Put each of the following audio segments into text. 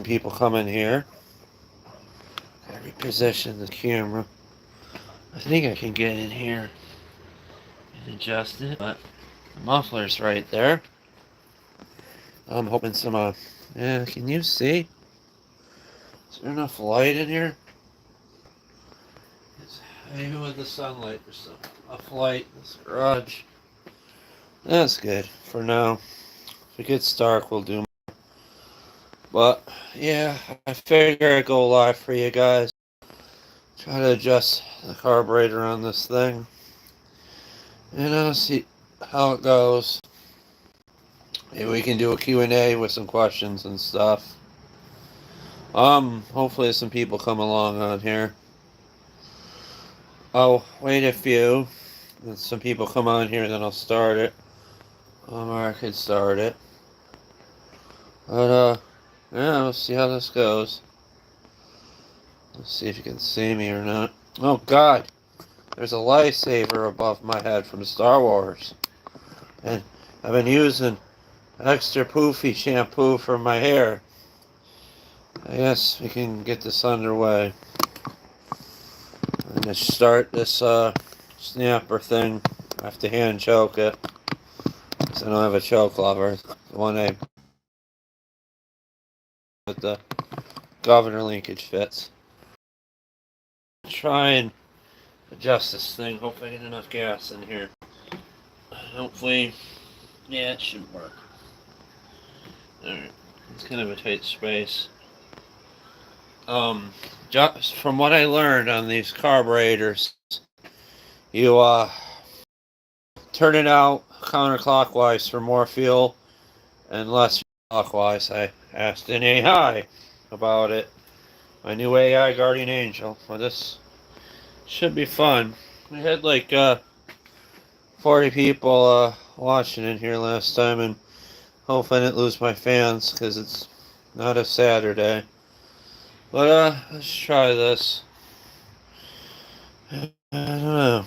people come in here. Gotta reposition the camera. I think I can get in here and adjust it, but the muffler's right there. I'm hoping some, yeah, can you see? Is there enough light in here? Maybe with the sunlight there's some enough light in this garage. That's good for now. If it gets dark, we'll do more. But, yeah, I figure I'd go live for you guys. Try to adjust the carburetor on this thing. And I'll see how it goes. Maybe we can do a Q&A with some questions and stuff. Hopefully some people come along on here. I'll wait a few. And some people come on here, then I'll start it. Or I could start it. But, yeah, we'll see how this goes. Let's see if you can see me or not. Oh, God. There's a lightsaber above my head from Star Wars. And I've been using extra poofy shampoo for my hair. I guess we can get this underway. And to start this snapper thing, I have to hand choke it. Because I don't have a choke lever. The one I with the governor linkage fits. Try and adjust this thing. Hopefully I get enough gas in here. Hopefully, yeah, it should work. Alright, it's kind of a tight space. Just from what I learned on these carburetors, you turn it out counterclockwise for more fuel and less clockwise. I asked an AI about it. My new AI guardian angel. Well, this should be fun. We had like 40 people watching in here last time, and hopefully I didn't lose my fans because it's not a Saturday. But let's try this. I don't know.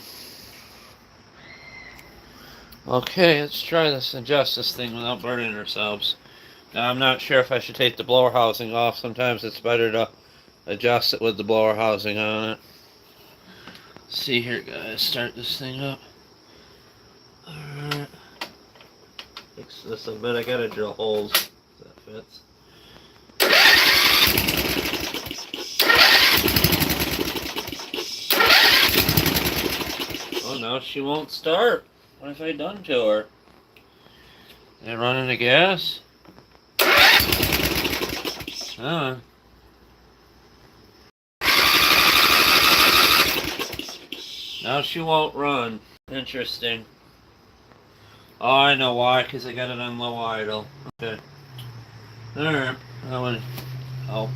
Okay, let's try this and adjust this thing without burning ourselves. Now, I'm not sure if I should take the blower housing off. Sometimes it's better to adjust it with the blower housing on it. Let's see here, guys. Start this thing up. Alright. Fix this a bit. I gotta drill holes. That fits. Oh, no, she won't start. What have I done to her? Did I run into gas? Now she won't run. Interesting. Oh, I know why, because I got it on low idle. Okay. Alright. That one. Oh.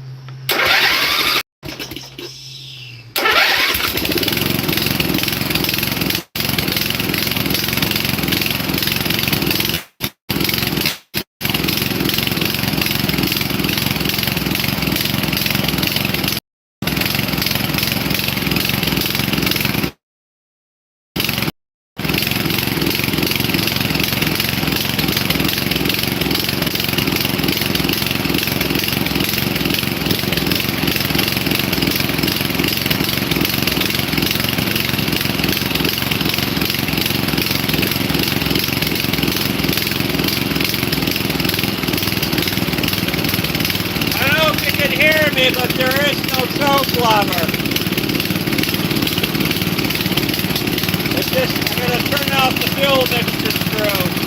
But there is no choke lever. It's just, I'm going to turn off the fuel mixture screw.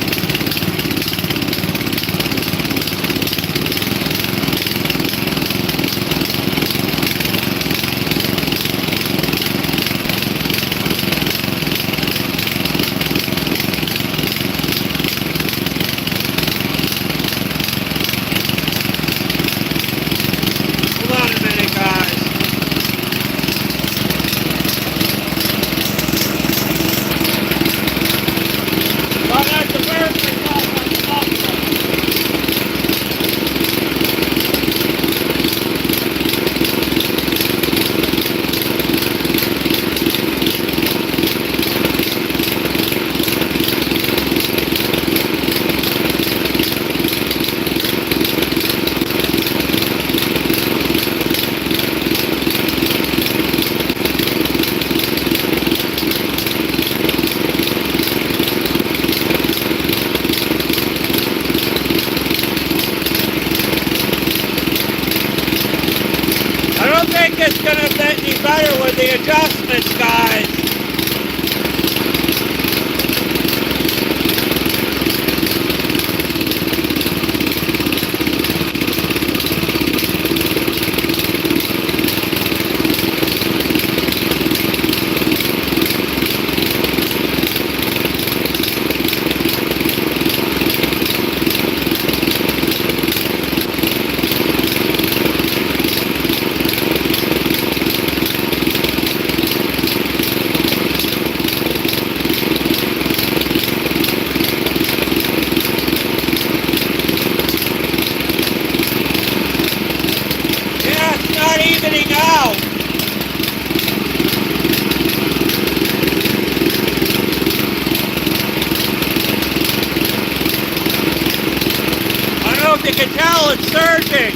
better with the adjustments, guys. Evening out. I don't know if you can tell, it's surging.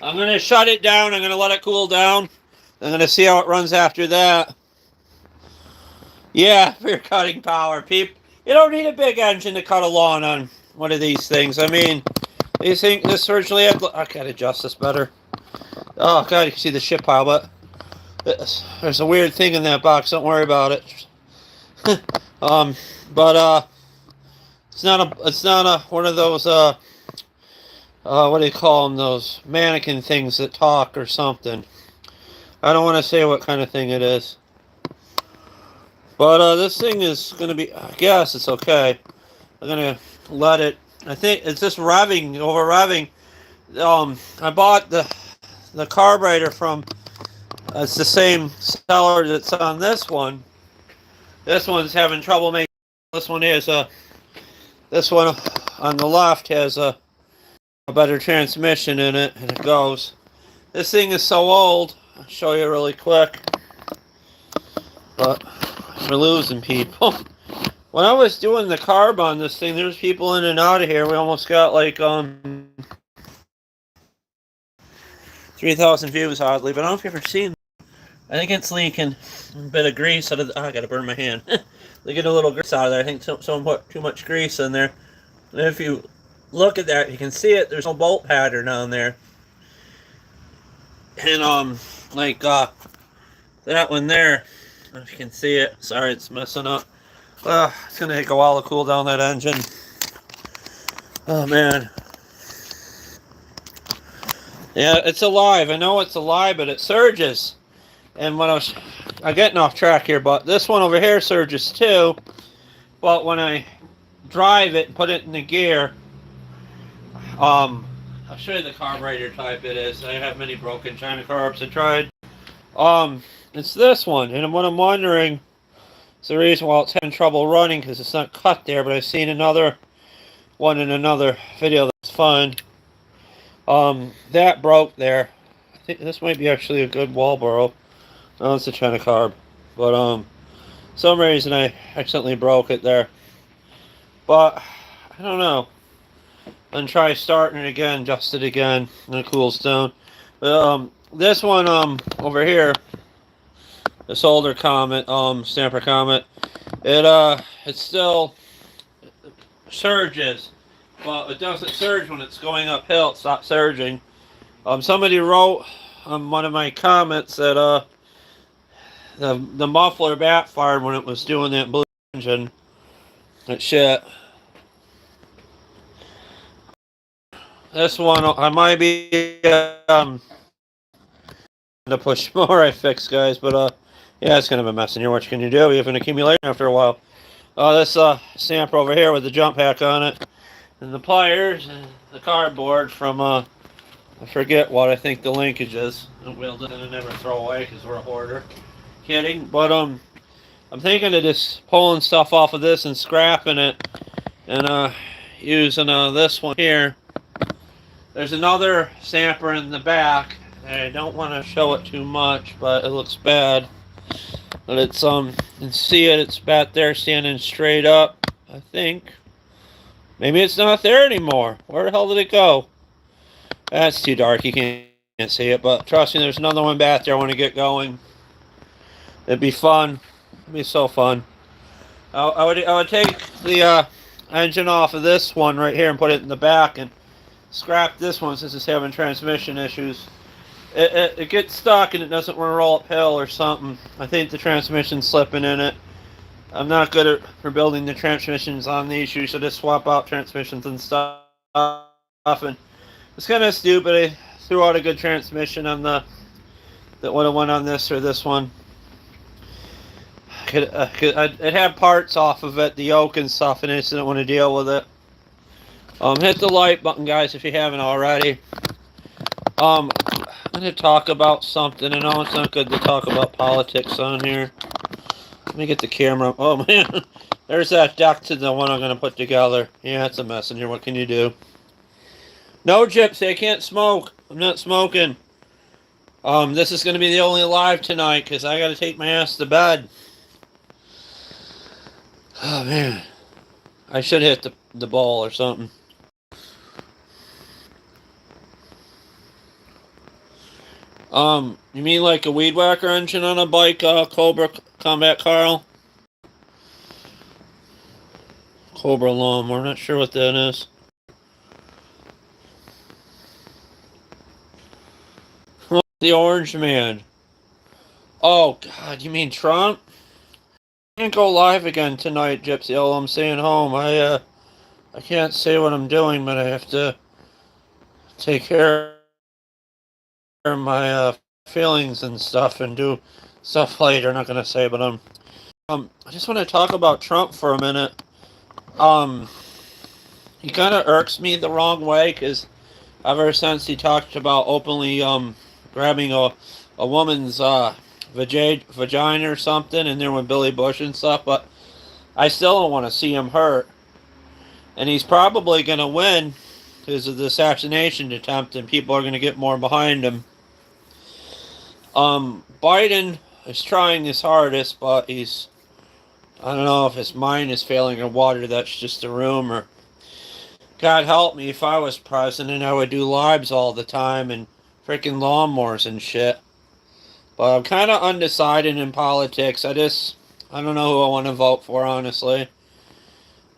I'm going to shut it down. I'm going to let it cool down. I'm going to see how it runs after that. Yeah, for your cutting power, people. You don't need a big engine to cut a lawn on one of these things. I mean, these things, this originally had... I can't adjust this better. Oh, God, you can see the shit pile, but there's a weird thing in that box. Don't worry about it. But it's not a one of those, what do you call them? Those mannequin things that talk or something. I don't want to say what kind of thing it is. But this thing is going to be, I guess it's okay. I'm going to let it, I think it's just revving, over revving. I bought the carburetor from, it's the same seller that's on this one. This one's having trouble making, this one is, this one on the left has a better transmission in it, and it goes. This thing is so old. I'll show you really quick, but we're losing people. When I was doing the carb on this thing, there's people in and out of here. We almost got like 3,000 views, oddly, but I don't know if you've ever seen. I think it's leaking a bit of grease out of the, oh, I gotta burn my hand. They get a little grease out of there. I think someone put too much grease in there. And if you look at that, you can see it. There's no bolt pattern on there. And like that one there, I don't know if you can see it. Sorry, it's messing up. It's gonna take a while to cool down that engine. Oh man. Yeah, it's alive. I know it's alive, but it surges. And when I'm getting off track here, but this one over here surges too. But when I drive it and put it in the gear, I'll show you the carburetor type it is. I have many broken China carbs I tried. It's this one, and what I'm wondering is the reason why it's having trouble running, because it's not cut there, but I've seen another one in another video that's fun. That broke there. I think this might be actually a good wall boro. No, it's a China carb. But, some reason I accidentally broke it there. But, I don't know. And try starting it again, adjust it again, and it cools down. But, this one, over here, this older Comet, Stamper Comet, it still surges, but it doesn't surge when it's going uphill. It stops surging. Somebody wrote on one of my comments that, the muffler backfired when it was doing that blue engine. That shit. This one, I might be, to push more I fix, guys, but, yeah, it's kind of a mess in here. What can you do? You have an accumulation after a while. This, stamper over here with the jump pack on it, and the pliers, and the cardboard from, I forget what I think the linkage is. We'll never throw away because we're a hoarder. Kidding, but, I'm thinking of just pulling stuff off of this and scrapping it, and, using, this one here. There's another stamper in the back. I don't want to show it too much, but it looks bad. But it's, you can see it, it's back there standing straight up, I think. Maybe it's not there anymore. Where the hell did it go? That's too dark, you can't see it, but trust me, there's another one back there when I get going. It'd be fun. It'd be so fun. I would take the engine off of this one right here and put it in the back and scrap this one since it's having transmission issues. It gets stuck and it doesn't want to roll uphill or something. I think the transmission's slipping in it. I'm not good at rebuilding the transmissions on these. Usually just swap out transmissions and stuff. And it's kind of stupid. I threw out a good transmission on that would have went on this or this one. It had parts off of it, the yoke and stuff, and I just didn't want to deal with it. Hit the like button, guys, if you haven't already. I'm going to talk about something. I know it's not good to talk about politics on here. Let me get the camera. Oh, man. There's that deck to the one I'm going to put together. Yeah, it's a mess in here. What can you do? No, Gypsy, I can't smoke. I'm not smoking. This is going to be the only live tonight because I got to take my ass to bed. Oh, man. I should hit the ball or something. You mean like a weed whacker engine on a bike, Cobra Combat Carl? Cobra lawnmower, not sure what that is. The Orange Man. Oh, God, you mean Trump? I can't go live again tonight, Gypsy. Oh, I'm staying home. I can't say what I'm doing, but I have to take care of my feelings and stuff and do stuff later. I'm not gonna say, but I just want to talk about Trump for a minute. He kind of irks me the wrong way because ever since he talked about openly grabbing a woman's vagina or something in there with Billy Bush and stuff, but I still don't want to see him hurt. And he's probably going to win because of the assassination attempt, and people are going to get more behind him. Biden is trying his hardest, but I don't know if his mind is failing or what, or that's just a rumor. God help me, if I was president, I would do lives all the time and freaking lawnmowers and shit. But I'm kind of undecided in politics. I don't know who I want to vote for, honestly.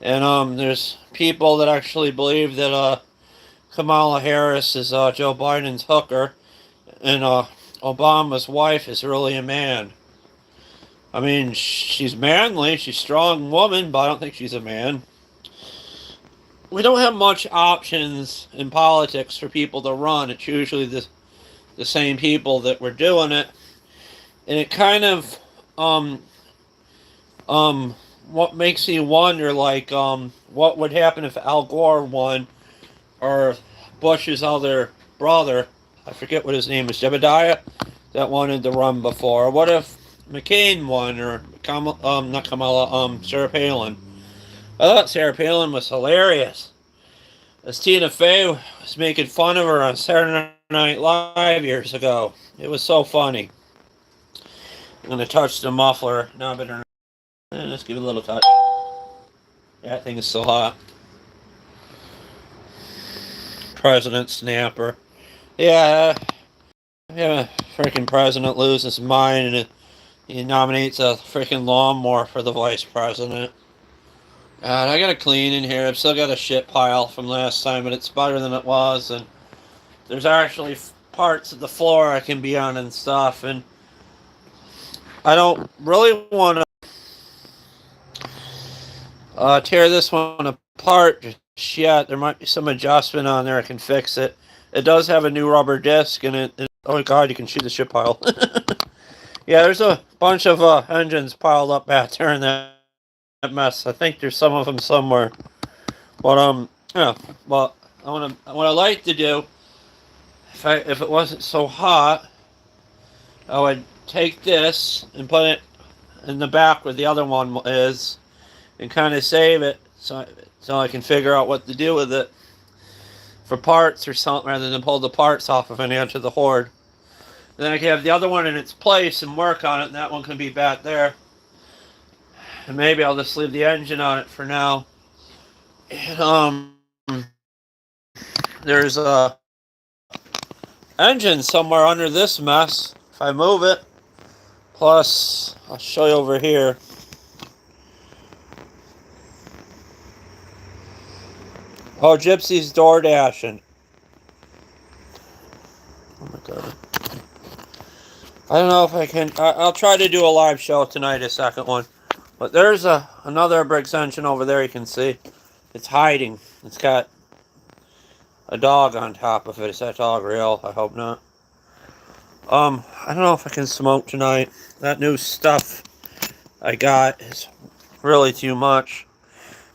And there's people that actually believe that Kamala Harris is Joe Biden's hooker, and Obama's wife is really a man. I mean, she's manly, she's a strong woman, but I don't think she's a man. We don't have much options in politics for people to run. It's usually the same people that were doing it. And it kind of, what makes me wonder, like, what would happen if Al Gore won, or Bush's other brother, I forget what his name is, Jebediah, that wanted to run before. What if McCain won, or not Kamala, Sarah Palin? I thought Sarah Palin was hilarious. As Tina Fey was making fun of her on Saturday Night Live years ago. It was so funny. I'm going to touch the muffler. No, I better let's give it a little touch. That thing is so hot. President Snapper. Yeah, a freaking president loses his mind and he nominates a freaking lawnmower for the vice president. God, I gotta clean in here. I've still got a shit pile from last time, but it's better than it was. And there's actually parts of the floor I can be on and stuff. And I don't really want to tear this one apart just yet. There might be some adjustment on there. I can fix it. It does have a new rubber disc in it. Oh my God, you can see the shit pile. Yeah, there's a bunch of engines piled up back there in that mess. I think there's some of them somewhere. But yeah. Well, what I like to do, if it wasn't so hot, I would take this and put it in the back where the other one is, and kind of save it so I can figure out what to do with it for parts or something, rather than pull the parts off of any onto the Horde. Then I can have the other one in its place and work on it, and that one can be back there. And maybe I'll just leave the engine on it for now. And there's a engine somewhere under this mess. If I move it, Plus, I'll show you over here. Oh, Gypsy's door dashing. Oh my god. I don't know if I can. I'll try to do a live show tonight, a second one. But there's another Briggs engine over there you can see. It's hiding. It's got a dog on top of it. Is that dog real? I hope not. I don't know if I can smoke tonight. That new stuff I got is really too much.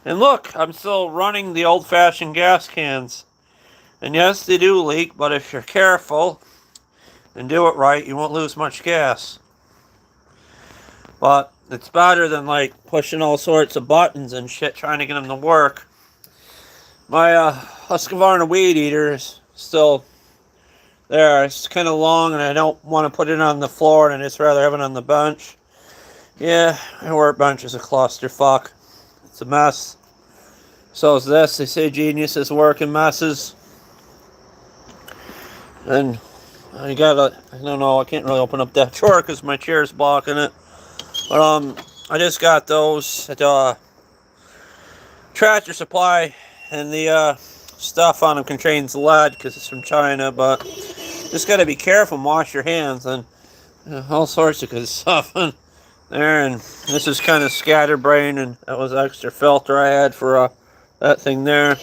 And look, I'm still running the old-fashioned gas cans. And yes, they do leak, but if you're careful and do it right, you won't lose much gas. But it's better than like pushing all sorts of buttons and shit trying to get them to work. My Husqvarna weed eater is still there. It's kind of long and I don't want to put it on the floor, and I'd just rather have it on the bench. Yeah, my workbench is a clusterfuck. It's a mess. So is this. They say geniuses work in messes. And I don't know, I can't really open up that drawer because my chair's blocking it. But I just got those at Tractor Supply, and the stuff on them contains lead because it's from China. But just got to be careful and wash your hands, and all sorts of good stuff in there. And this is kind of scatterbrained, and that was extra filter I had for that thing there.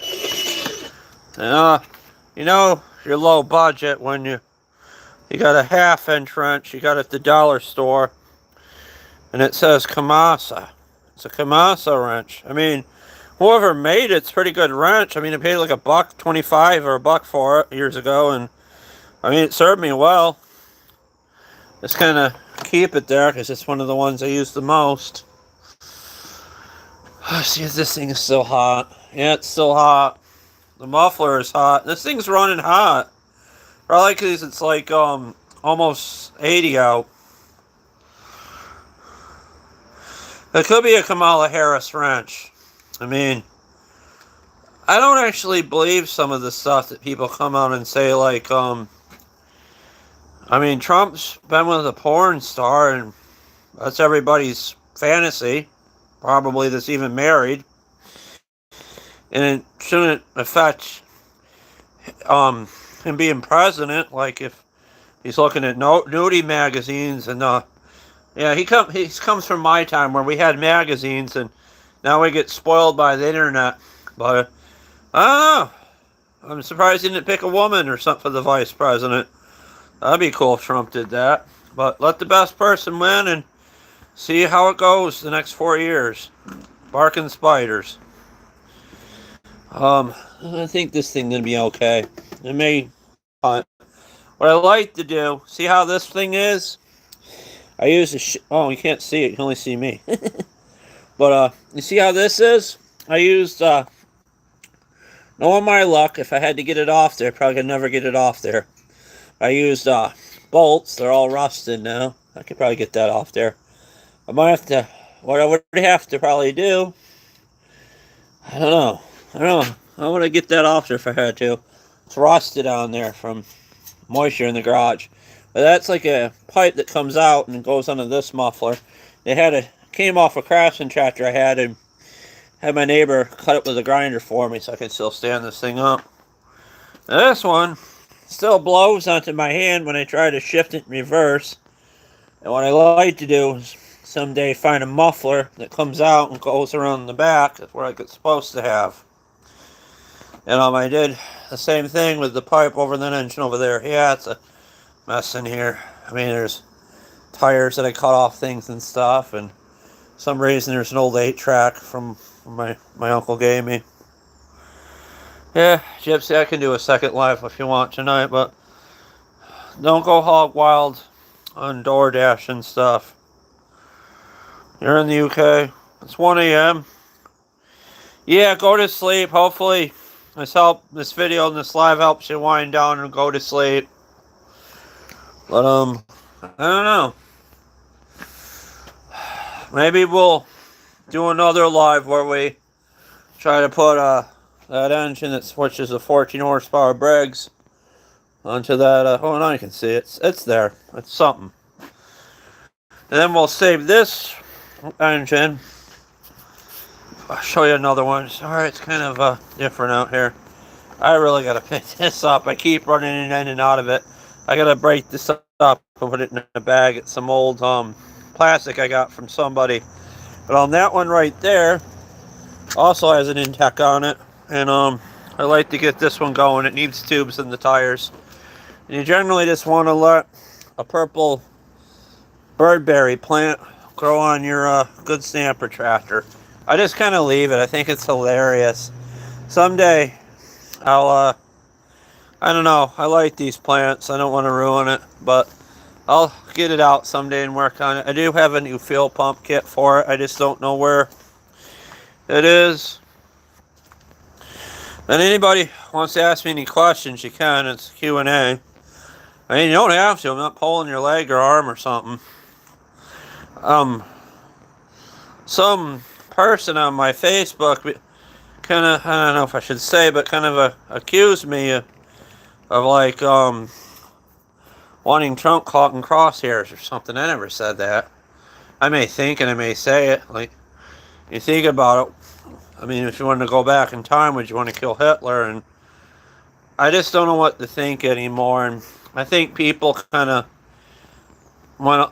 And you know you're low budget when you got a half-inch wrench you got at the dollar store, and it says Kamasa. It's a Kamasa wrench. I mean, whoever made it's pretty good wrench. I mean, I paid like $1.25 or $1 for it years ago, and I mean, it served me well. Just kind of keep it there because it's one of the ones I use the most. See if this thing is still hot. Yeah, it's still hot. The muffler is hot. This thing's running hot. Probably because it's like almost 80 out. It could be a Kamala Harris wrench. I mean, I don't actually believe some of the stuff that people come out and say, like, I mean, Trump's been with a porn star, and that's everybody's fantasy. Probably that's even married. And it shouldn't affect him being president. Like, if he's looking at nudie magazines, and yeah, he comes from my time where we had magazines, and now we get spoiled by the internet. But I don't know. I'm surprised he didn't pick a woman or something for the vice president. That'd be cool if Trump did that. But let the best person win and see how it goes the next 4 years. Barking spiders. I think this thing's gonna be okay. It may. What I like to do, see how this thing is? I use a oh, you can't see it, you can only see me. But you see how this is? I used knowing my luck, if I had to get it off there, probably could never get it off there. I used bolts, they're all rusted now. I could probably get that off there. I might have to, what I would have to probably do, I don't know. How would I get that off there if I had to? It's rusted on there from moisture in the garage. But that's like a pipe that comes out and goes onto this muffler. It came off a craftsman tractor I had, and had my neighbor cut it with a grinder for me so I could still stand this thing up. Now this one still blows onto my hand when I try to shift it in reverse. And what I like to do is someday find a muffler that comes out and goes around the back. That's where it's supposed to have. And I did the same thing with the pipe over the engine over there. Yeah, it's a mess in here. I mean, there's tires that I cut off things and stuff, and for some reason there's an old 8-track from my uncle gave me. Yeah, Gypsy, I can do a second live if you want tonight, but don't go hog wild on DoorDash and stuff. You're in the UK. It's 1 a.m. Yeah, go to sleep. Hopefully this video and this live helps you wind down and go to sleep. But I don't know. Maybe we'll do another live where we try to put that engine which is a 14 horsepower Briggs onto that. Oh, now you can see it. It's there. It's something. And then we'll save this engine. I'll show you another one. Sorry, it's kind of different out here. I really got to pick this up. I keep running in and out of it. I got to break this up and put it in a bag. It's some old plastic I got from somebody. But on that one right there, also has an Intech on it. And I like to get this one going. It needs tubes in the tires. And you generally just want to let a purple birdberry plant grow on your Good Stamper tractor. I just kind of leave it. I think it's hilarious. Someday I'll I don't know. I like these plants. I don't want to ruin it, but I'll get it out someday and work on it. I do have a new fuel pump kit for it. I just don't know where it is. And anybody wants to ask me any questions, you can. It's Q&A. I mean, you don't have to. I'm not pulling your leg or arm or something. Some person on my Facebook kind of, I don't know if I should say, but kind of accused me of like wanting Trump caught in crosshairs or something. I never said that. I may think and I may say it. Like, you think about it. I mean, if you wanted to go back in time, would you want to kill Hitler? And I just don't know what to think anymore. And I think people kind of, when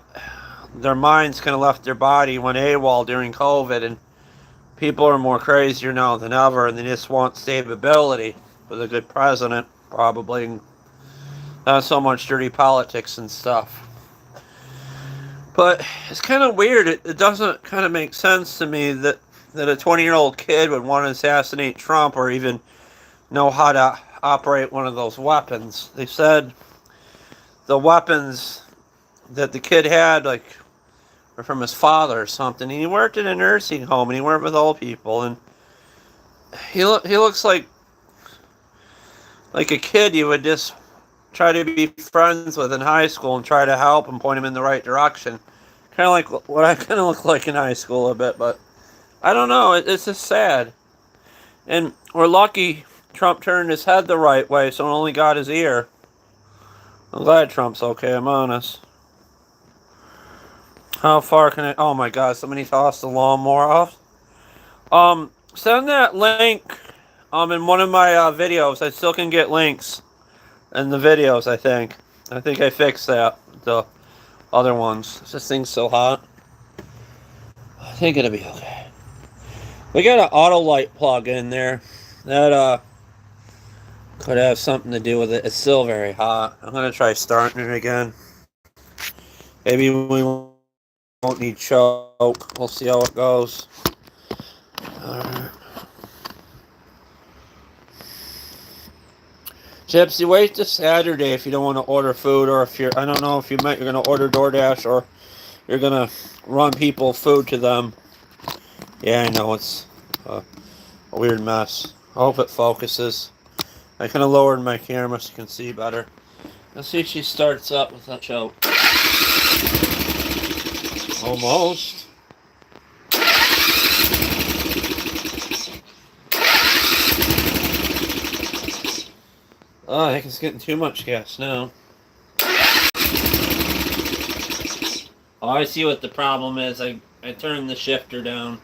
their minds kind of left their body, went AWOL during COVID, and people are more crazier now than ever, and they just want stability with a good president, probably. Not so much dirty politics and stuff. But it's kind of weird. It doesn't kind of make sense to me that a 20-year-old kid would want to assassinate Trump or even know how to operate one of those weapons. They said the weapons that the kid had, like, were from his father or something. And he worked in a nursing home, and he worked with old people. And he looks like a kid you would just try to be friends with in high school and try to help and point him in the right direction. Kind of like what I kind of look like in high school a bit, but I don't know. It's just sad. And we're lucky Trump turned his head the right way, so it only got his ear. I'm glad Trump's okay, I'm honest. How far can I... Oh my god, somebody tossed the lawnmower off. Send that link in one of my videos. I still can get links in the videos, I think. I think I fixed that. The other ones. This thing's so hot. I think it'll be okay. We got an auto light plug in there. That could have something to do with it. It's still very hot. I'm going to try starting it again. Maybe we won't need choke. We'll see how it goes. Alright. Gypsy, wait till Saturday if you don't want to order food, or if you're, I don't know if you're going to order DoorDash or you're going to run people food to them. Yeah, I know, it's a weird mess. I hope it focuses. I kind of lowered my camera so you can see better. Let's see if she starts up with that choke. Almost. Oh, I think it's getting too much gas now. Oh, I see what the problem is. I turned the shifter down.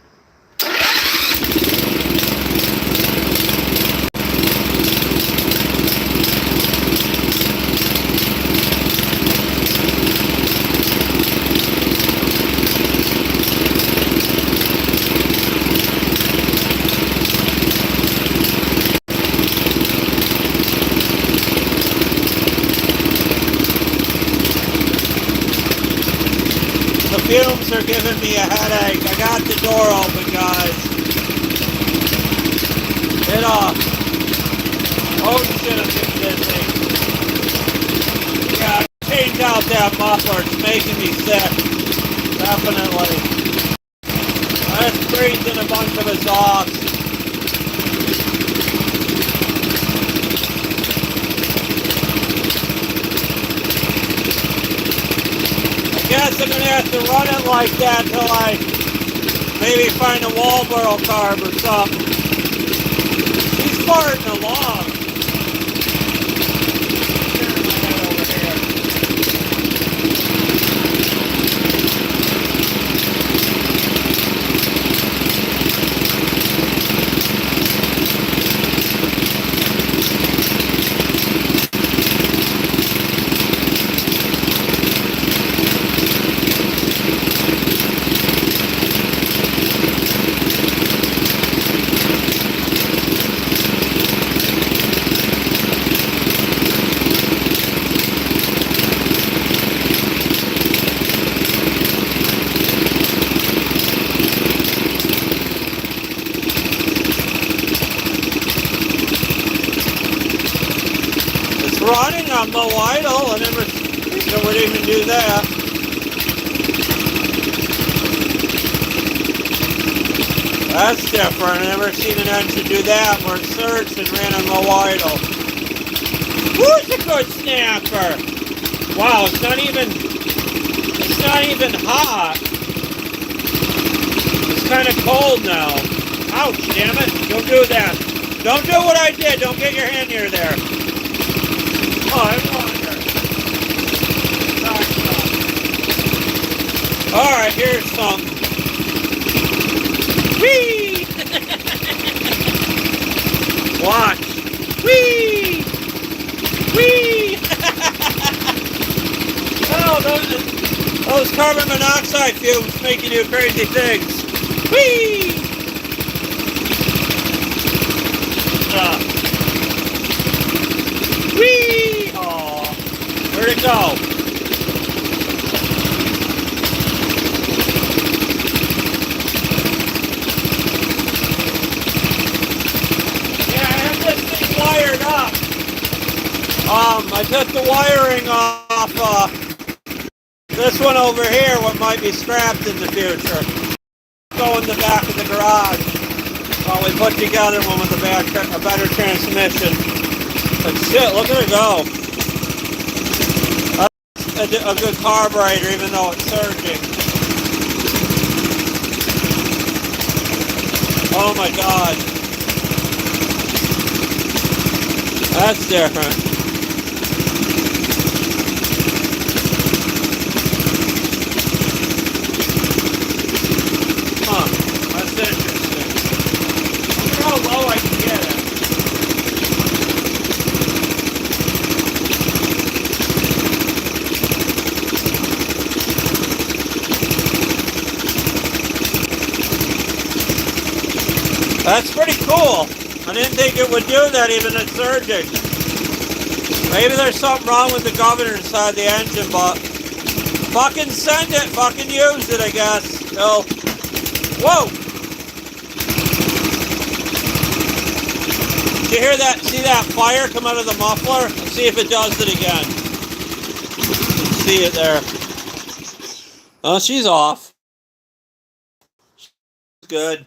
Fumes are giving me a headache. I got the door open, guys. Get off. Oh shit, I'm getting dizzy. Yeah, change out that muffler. It's making me sick. Definitely. I just breathed in a bunch of exhaust. Guess I'm gonna have to run it like that till I maybe find a Walboro carb or something. She's farting along. Turn my head over here. low idle. I never would even do that. That's different. I never seen an engine do that where it surged and ran on low idle. Who's a good snapper? Wow, it's not even hot. It's kind of cold now. Ouch, damn it. Don't do that. Don't do what I did. Don't get your hand near there. Oh, I wonder. Alright, here's some. Whee! Watch. Whee! Whee! Oh, those carbon monoxide fumes make you do crazy things. Whee! Whee! Oh, where'd it go? Yeah, I have this thing wired up. I took the wiring off this one over here, what might be scrapped in the future. Go in the back of the garage while we put together one with a better transmission. But shit, look at it go. That's a good carburetor, even though it's surging. Oh my god. That's different. Huh, that's interesting. I wonder how low I can get it. That's pretty cool. I didn't think it would do that even at surging. Maybe there's something wrong with the governor inside the engine, but fucking send it, fucking use it, I guess. So, whoa! Did you hear that? See that fire come out of the muffler? Let's see if it does it again. You can see it there. Oh, she's off. Good.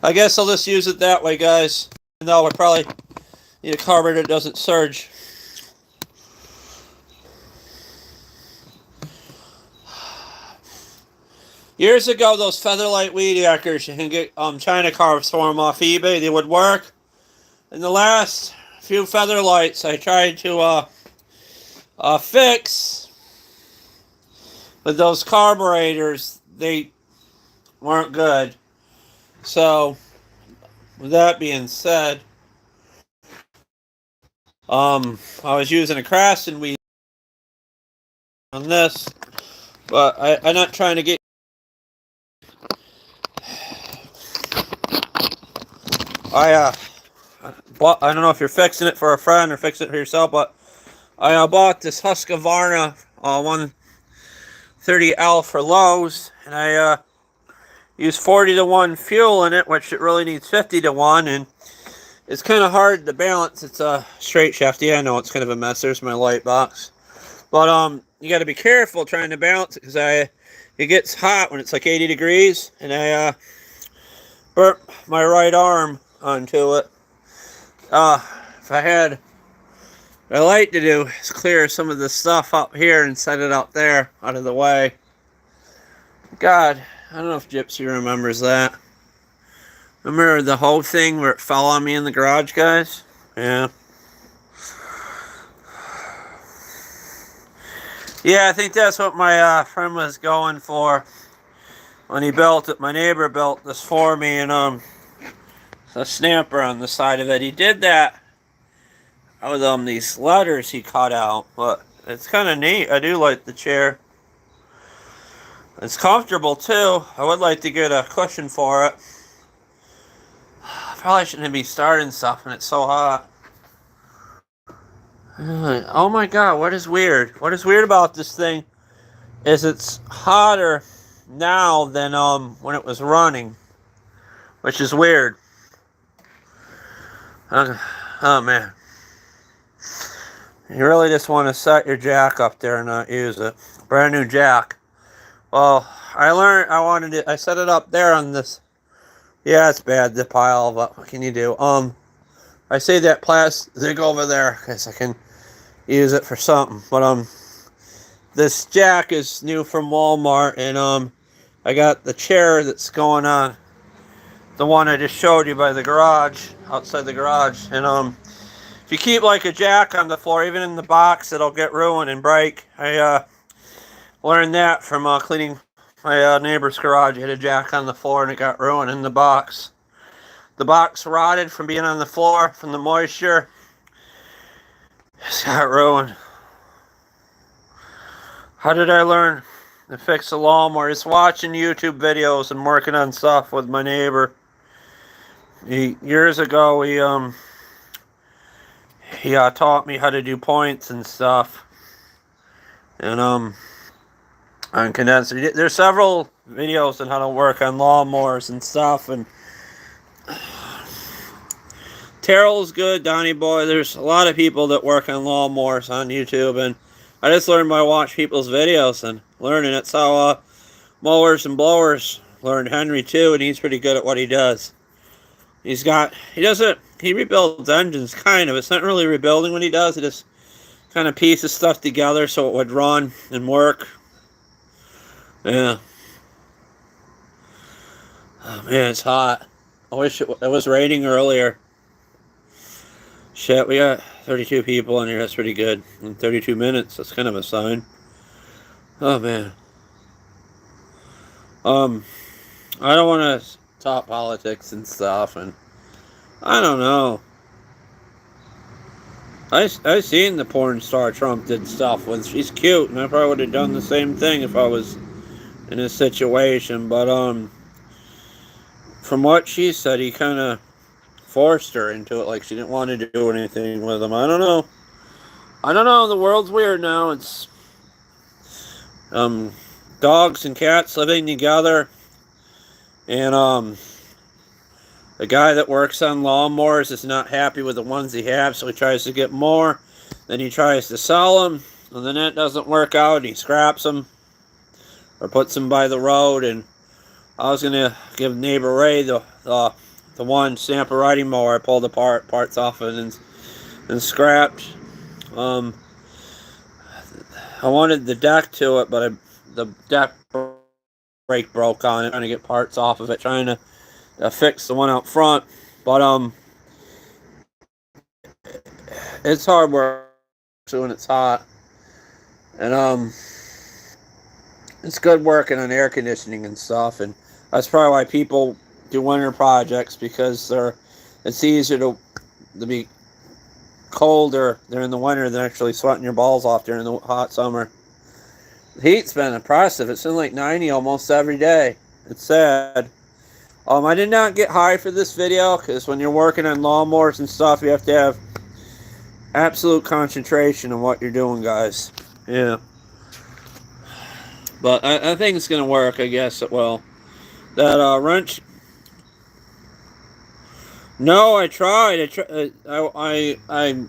I guess I'll just use it that way, guys. No, we probably need a carburetor that doesn't surge. Years ago, those featherlight weed eaters, you can get China carbs for them off eBay. They would work. In the last few featherlights, I tried to fix with those carburetors. They weren't good. So, with that being said, I was using a Craftsman weed on this, but I'm not trying to get. I don't know if you're fixing it for a friend or fixing it for yourself, but I bought this Husqvarna 130L for Lowe's, and I use 40-to-1 fuel in it, which it really needs 50-to-1, and it's kind of hard to balance. It's a straight shaft. Yeah, I know it's kind of a mess. There's my light box, but you got to be careful trying to balance it because it gets hot when it's like 80 degrees, and I burnt my right arm onto it. If I had what I like to do is clear some of the stuff up here and set it up there out of the way. God, I don't know if Gypsy remembers that. Remember the whole thing where it fell on me in the garage, guys? Yeah. Yeah, I think that's what my friend was going for when he built it. My neighbor built this for me, and a snapper on the side of it. He did that with these letters he cut out, but it's kind of neat. I do like the chair. It's comfortable too. I would like to get a cushion for it. Probably shouldn't be starting stuff when it's so hot. Oh my god, what is weird? What is weird about this thing is it's hotter now than when it was running, which is weird. Oh man. You really just want to set your jack up there and not use it. Brand new jack. Well, I set it up there on this. Yeah, it's bad, the pile, but what can you do? I say that plastic over there because I can use it for something. But, this jack is new from Walmart, and, I got the chair that's going on. The one I just showed you by the garage, outside the garage. And, if you keep like a jack on the floor, even in the box, it'll get ruined and break. I learned that from cleaning my neighbor's garage. He had a jack on the floor and it got ruined in the box. The box rotted from being on the floor from the moisture. It's got ruined. How did I learn to fix a lawnmower? Just watching YouTube videos and working on stuff with my neighbor. Years ago, he taught me how to do points and stuff. And, on condenser. There's several videos on how to work on lawnmowers and stuff. And Terrell's good, Donnie Boy. There's a lot of people that work on lawnmowers on YouTube. And I just learned by watching people's videos and learning. It's how mowers and blowers learned. Henry, too, and he's pretty good at what he does. He rebuilds engines, kind of. It's not really rebuilding what he does. He just kind of pieces stuff together so it would run and work. Yeah. Oh, man, it's hot. I wish it was raining earlier. Shit, we got 32 people in here. That's pretty good. In 32 minutes, that's kind of a sign. Oh, man. I don't want to talk politics and stuff, and I don't know. I seen the porn star Trump did stuff with. She's cute, and I probably would have done the same thing if I was in his situation. But from what she said, he kind of forced her into it, like she didn't want to do anything with him. I don't know. The world's weird now. It's dogs and cats living together, and the guy that works on lawnmowers is not happy with the ones he has, so he tries to get more. Then he tries to sell them, and then that doesn't work out, and he scraps them or puts them by the road. And I was gonna give neighbor Ray the one Stamper riding mower I pulled apart, parts off of it and scrapped. I wanted the deck to it, but the deck brake broke on it, trying to get parts off of it, trying to fix the one out front. But it's hard work too, and it's hot, and it's good working on air conditioning and stuff. And that's probably why people do winter projects, because it's easier to be colder during the winter than actually sweating your balls off during the hot summer. The heat's been impressive. It's been like 90 almost every day. It's sad. I did not get high for this video, because when you're working on lawnmowers and stuff, you have to have absolute concentration on what you're doing, guys. Yeah. But I think it's going to work, I guess it will. That wrench... No, I tried. I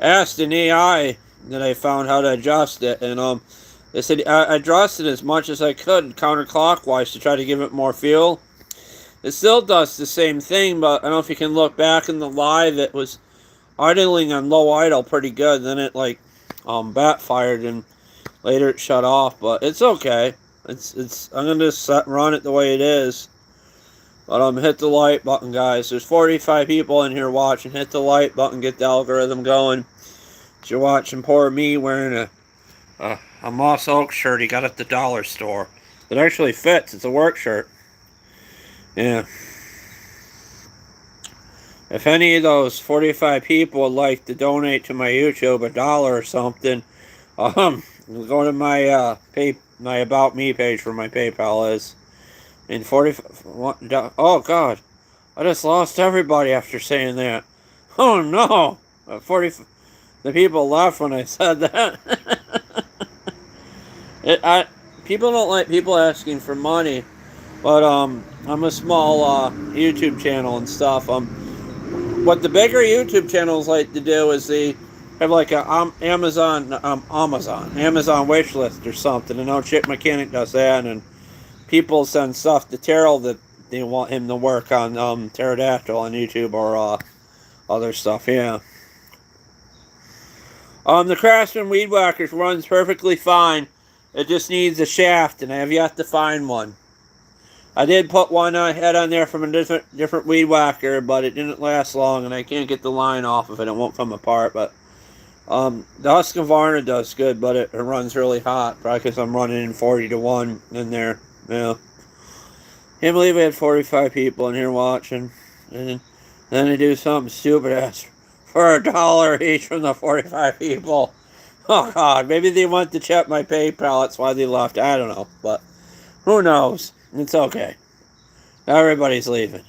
asked an AI that I found how to adjust it, and they said I adjusted as much as I could counterclockwise to try to give it more feel. It still does the same thing, but I don't know if you can look back in the live. It was idling on low idle pretty good. Then it backfired, and later it shut off. But it's okay. I'm gonna just run it the way it is. But hit the like button, guys. There's 45 people in here watching. Hit the like button, get the algorithm going. You're watching poor me wearing a Moss Oak shirt he got at the dollar store. It actually fits. It's a work shirt. Yeah. If any of those 45 people would like to donate to my YouTube $1 or something, go to my my About Me page where my PayPal is. And 40. Oh God, I just lost everybody after saying that. Oh no, 40. The people laughed when I said that. People don't like people asking for money, but I'm a small YouTube channel and stuff. What the bigger YouTube channels like to do is they have like a Amazon wish list or something, and no chip mechanic does that, and people send stuff to Terrell that they want him to work on pterodactyl on YouTube or other stuff. Yeah. The Craftsman Weed Whackers runs perfectly fine. It just needs a shaft, and I have yet to find one. I did put one I had on there from a different weed whacker, but it didn't last long, and I can't get the line off of it. It won't come apart, but the Husqvarna does good, but it runs really hot, probably because I'm running in 40 to 1 in there. Yeah. Can't believe we had 45 people in here watching, and then they do something stupid ass for $1 each from the 45 people. Oh God, maybe they want to check my PayPal. That's why they left. I don't know, but who knows? It's okay. Everybody's leaving.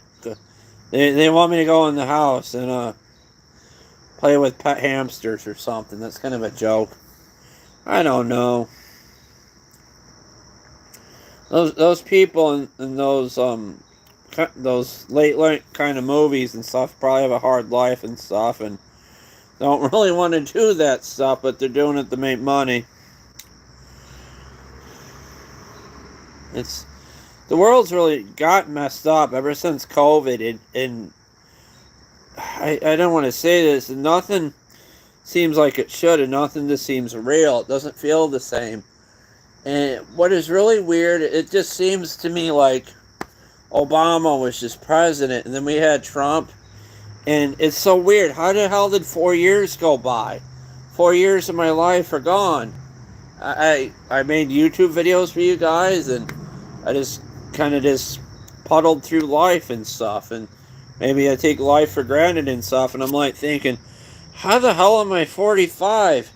They want me to go in the house and play with pet hamsters or something. That's kind of a joke. I don't know. Those people in those late night kind of movies and stuff probably have a hard life and stuff and don't really want to do that stuff, but they're doing it to make money. The world's really got messed up ever since COVID, and I don't want to say this, and nothing seems like it should, and nothing just seems real. It doesn't feel the same. And what is really weird, it just seems to me like Obama was just president, and then we had Trump, and it's so weird. How the hell did 4 years go by? 4 years of my life are gone. I made YouTube videos for you guys, and I just kind of just puddled through life and stuff, and maybe I take life for granted and stuff, and I'm like thinking, how the hell am I 45?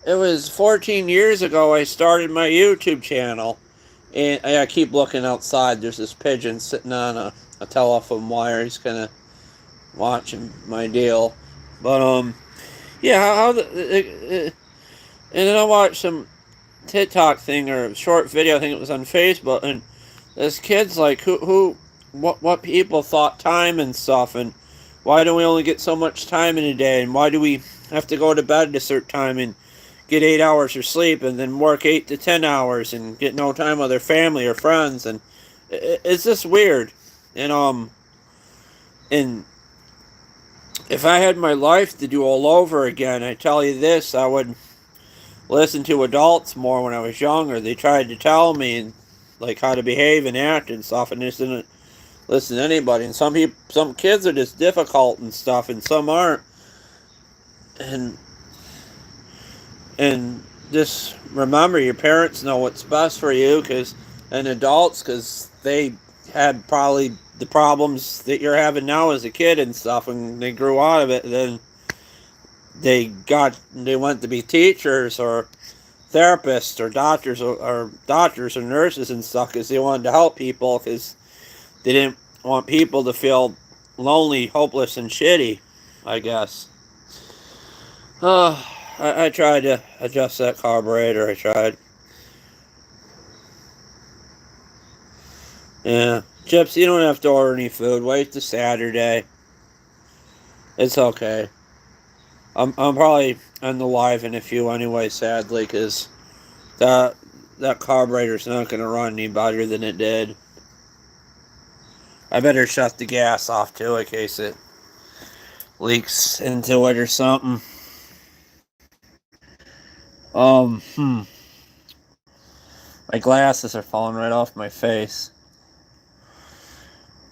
It was 14 years ago I started my YouTube channel, and I keep looking outside. There's this pigeon sitting on a telephone wire. He's kind of watching my deal, but yeah, and then I watched some TikTok thing or short video. I think it was on Facebook, and this kid's like, what people thought time and stuff, and why do we only get so much time in a day, and why do we have to go to bed at a certain time and get 8 hours of sleep and then work 8 to 10 hours and get no time with their family or friends, and it's just weird. And if I had my life to do all over again, I tell you this, I would listen to adults more when I was younger. They tried to tell me like how to behave and act and stuff, and just didn't listen to anybody. And some kids are just difficult and stuff, and some aren't. And just remember, your parents know what's best for you, and adults, because they had probably the problems that you're having now as a kid and stuff, and they grew out of it. Then they went to be teachers or therapists or doctors or nurses and stuff, because they wanted to help people, because they didn't want people to feel lonely, hopeless, and shitty, I guess. I tried to adjust that carburetor. I tried. Yeah. Chips, you don't have to order any food. Wait till Saturday. It's okay. I'm probably on the live in a few anyway, sadly, because that carburetor's not going to run any better than it did. I better shut the gas off, too, in case it leaks into it or something. My glasses are falling right off my face.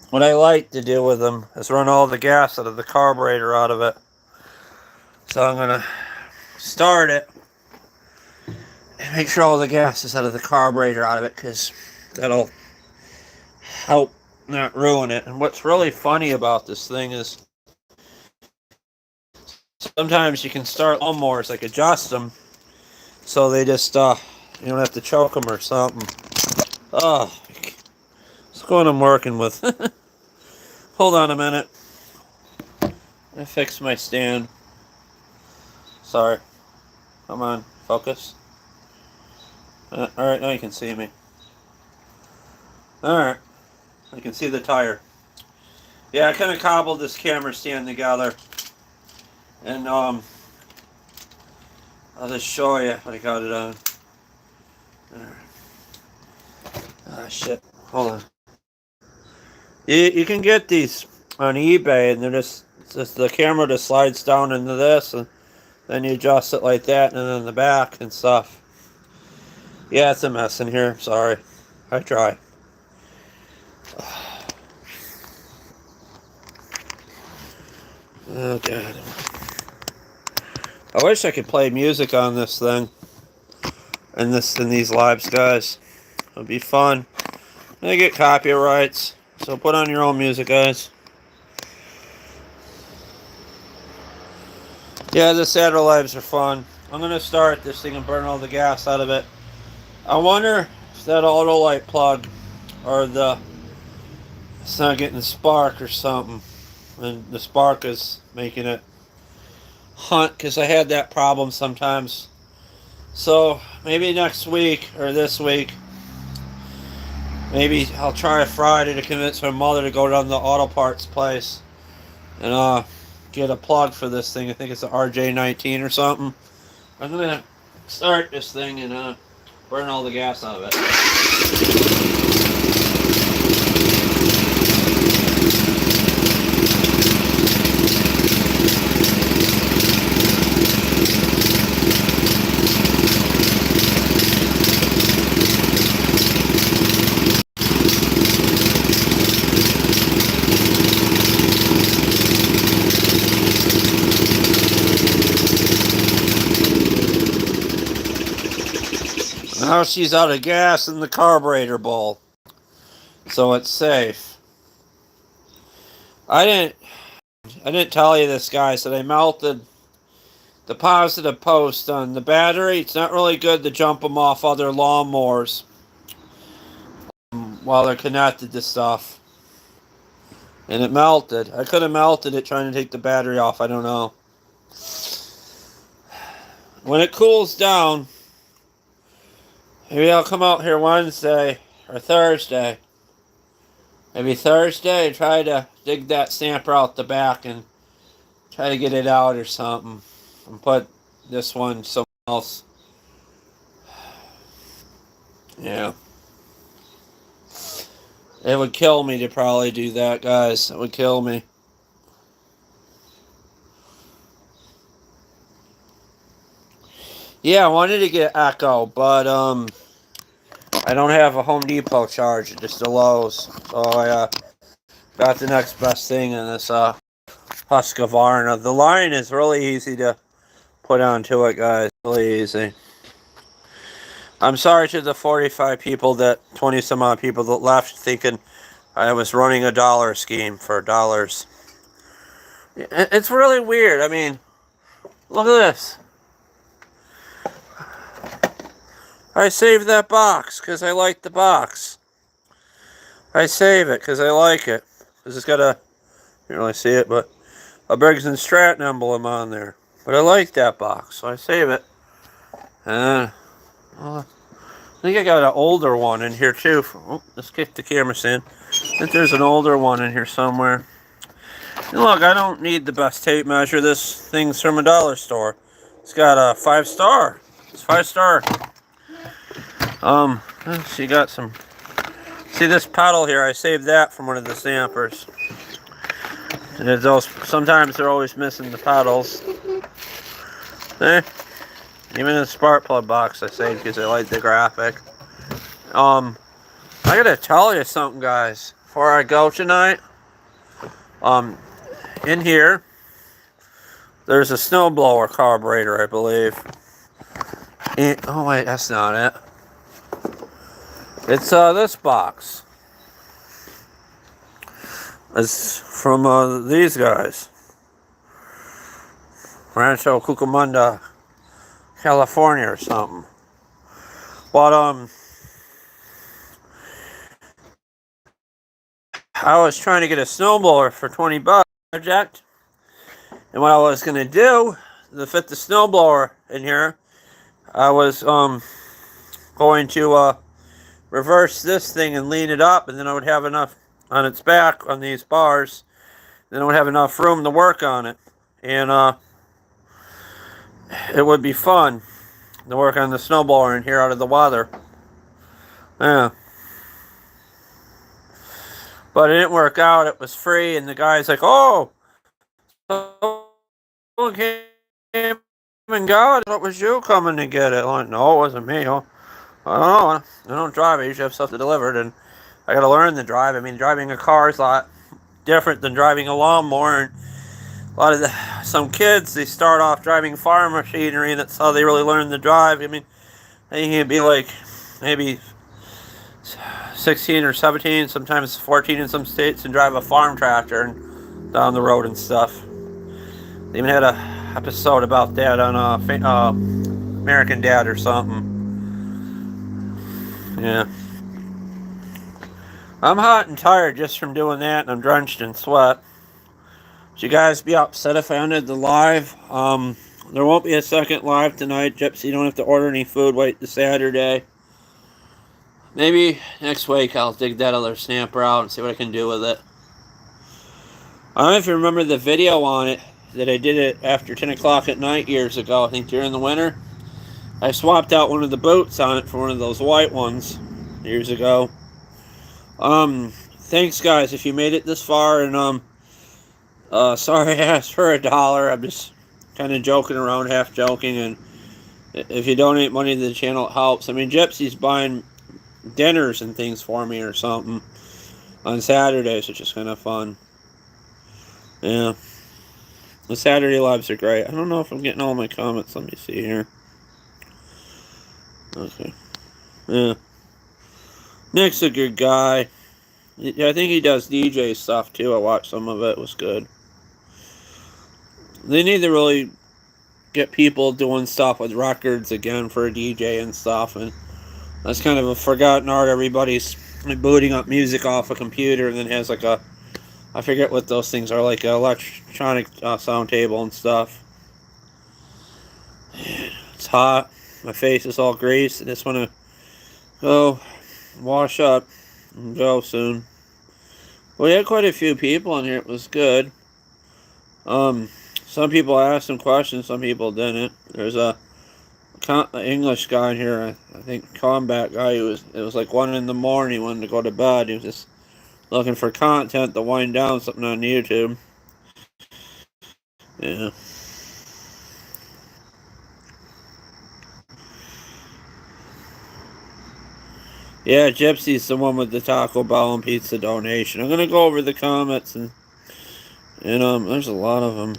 What I like to do with them is run all the gas out of the carburetor out of it. So I'm going to start it and make sure all the gas is out of the carburetor out of it, because that'll help not ruin it. And what's really funny about this thing is sometimes you can start lawnmowers, like adjust them, so they just, you don't have to choke them or something. Oh, what's going on I'm working with? Hold on a minute. I fixed my stand. Sorry. Come on, focus. Alright, now you can see me. Alright. I can see the tire. Yeah, I kind of cobbled this camera stand together. And, I'll just show you what I got it on. Ah, shit. Hold on. You can get these on eBay, and they're just the camera just slides down into this, and then you adjust it like that, and then the back and stuff. Yeah, it's a mess in here. Sorry. I try. Oh god. I wish I could play music on this thing. In these lives, guys. It would be fun. They get copyrights, so put on your own music, guys. Yeah, the Saturday lives are fun. I'm gonna start this thing and burn all the gas out of it. I wonder if that auto light plug or it's not getting the spark or something, and the spark is making it hunt, because I had that problem sometimes. So maybe next week or this week, maybe I'll try a Friday to convince my mother to go down to the auto parts place and get a plug for this thing. I think it's an RJ19 or something. I'm gonna start this thing and burn all the gas out of it. Now she's out of gas in the carburetor bowl, so it's safe. I didn't tell you this, guys, that I melted the positive post on the battery. It's not really good to jump them off other lawnmowers while they're connected to stuff. And it melted. I could have melted it trying to take the battery off. I don't know. When it cools down, maybe I'll come out here Wednesday or Thursday. Maybe Thursday and try to dig that stamper out the back and try to get it out or something. And put this one somewhere else. Yeah. It would kill me to probably do that, guys. It would kill me. Yeah, I wanted to get Echo, but I don't have a Home Depot charger, just a Lowe's. So I got the next best thing in this Husqvarna. The line is really easy to put onto it, guys. Really easy. I'm sorry to the 45 people 20 some odd people that left thinking I was running a dollar scheme for dollars. It's really weird. I mean, look at this. I saved that box because I like the box. I save it because I like it. Because it's got you can't really see it, but a Briggs and Stratton emblem on there. But I like that box, so I save it. I think I got an older one in here too. Oh, let's kick the camera in. I think there's an older one in here somewhere. And look, I don't need the best tape measure. This thing's from a dollar store. It's got a 5-star. It's 5-star. She got some. See this pedal here? I saved that from one of the stampers. And sometimes they're always missing the pedals. Even in the spark plug box I saved because I like the graphic. I gotta tell you something, guys, before I go tonight. In here, there's a snowblower carburetor, I believe. Oh wait, that's not it. It's this box. It's from these guys. Rancho Cucamonga, California or something. But I was trying to get a snowblower for 20 bucks project. And what I was going to do to fit the snowblower in here, I was going to reverse this thing and lean it up, and then I would have enough on its back on these bars. Then I would have enough room to work on it. And it would be fun to work on the snowblower and hear out of the weather. Yeah. But it didn't work out. It was free, and the guy's like, "Oh, someone came and got it. What was you coming to get it?" I'm like, "No, it wasn't me. Oh, I don't know. I don't drive. I usually have stuff delivered, and I got to learn to drive. I mean, driving a car is a lot different than driving a lawnmower. And a lot of some kids, they start off driving farm machinery, and that's how they really learn to drive. I mean, they can be like maybe 16 or 17, sometimes 14 in some states, and drive a farm tractor and down the road and stuff. They even had a episode about that on American Dad or something. Yeah. I'm hot and tired just from doing that, and I'm drenched in sweat. Would you guys be upset if I ended the live? There won't be a second live tonight, Gypsy. You don't have to order any food. Wait to Saturday. Maybe next week I'll dig that other snapper out and see what I can do with it. I don't know if you remember the video on it, that I did it after 10 o'clock at night years ago, I think during the winter. I swapped out one of the boots on it for one of those white ones years ago. Thanks guys if you made it this far, and sorry I asked for $1. I'm just kind of joking around, half joking, and if you donate money to the channel, it helps. I mean, Gypsy's buying dinners and things for me or something on Saturdays, which is kind of fun. Yeah. The Saturday lives are great. I don't know if I'm getting all my comments. Let me see here. Okay. Yeah. Nick's a good guy. I think he does DJ stuff too. I watched some of it. It was good. They need to really get people doing stuff with records again for a DJ and stuff. And that's kind of a forgotten art. Everybody's booting up music off a computer and then has like a, I forget what those things are, like an electronic sound table and stuff. It's hot. My face is all greased. I just want to go wash up and go soon. We had quite a few people in here. It was good. Some people asked some questions. Some people didn't. There's a English guy in here. I think combat guy. It was like 1 in the morning. He wanted to go to bed. He was just looking for content to wind down something on YouTube. Yeah. Yeah, Gypsy's the one with the Taco Bell and pizza donation. I'm gonna go over the comments and there's a lot of them.